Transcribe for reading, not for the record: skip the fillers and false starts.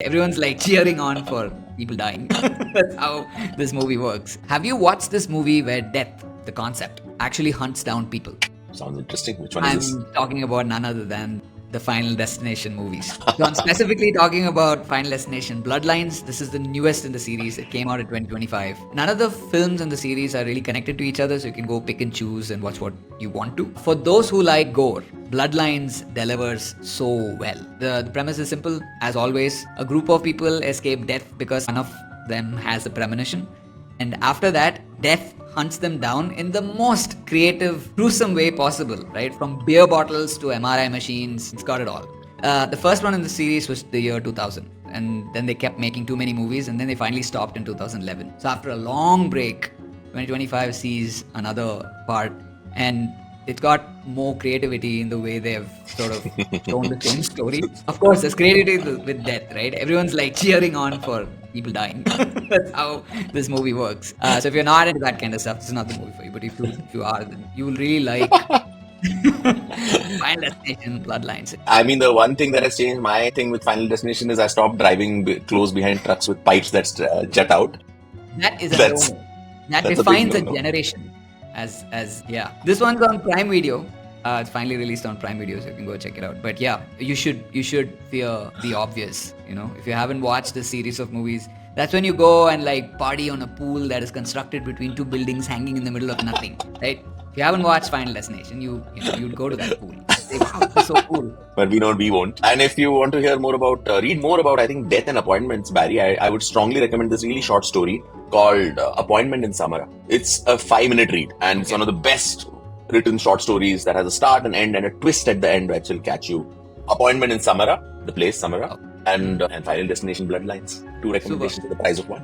Everyone's like cheering on for people dying. That's how this movie works. Have you watched this movie where death, the concept, actually hunts down people? Sounds interesting. Which one is this? I'm talking about none other than the Final Destination movies. So I'm specifically talking about Final Destination Bloodlines. This is the newest in the series. It came out in 2025. None of the films in the series are really connected to each other, so you can go pick and choose and watch what you want to. For those who like gore, Bloodlines delivers so well. The premise is simple. As always, a group of people escape death because one of them has a premonition. And after that, death hunts them down in the most creative, gruesome way possible, right? From beer bottles to MRI machines, it's got it all. The first one in the series was the year 2000, and then they kept making too many movies, and then they finally stopped in 2011. So after a long break, 2025 sees another part, and it's got more creativity in the way they've sort of shown the same story. Of course, there's creativity with death, right? Everyone's like cheering on for people dying. That's how this movie works. So if you're not into that kind of stuff, this is not the movie for you. But if you are, then you will really like Final Destination Bloodlines. I mean, the one thing that has changed my thing with Final Destination is I stopped driving close behind trucks with pipes that jet out. That is a That's- no-no. That that's a big defines a no-no. generation. As yeah, this one's on Prime Video. It's finally released on Prime Video, so you can go check it out. But yeah, you should fear the obvious. You know, if you haven't watched this series of movies, that's when you go and like party on a pool that is constructed between two buildings hanging in the middle of nothing, right? If you haven't watched Final Destination, you'd go to that pool. Say, wow, this is so cool. But we won't. And if you want to hear more about, read more about, I think, death and appointments, Barry, I would strongly recommend this really short story called Appointment in Samara. It's a 5-minute read, and it's one of the best written short stories that has a start, an end, and a twist at the end which will catch you. Appointment in Samara, the place Samara, and Final Destination Bloodlines. 2 recommendations at the price of 1.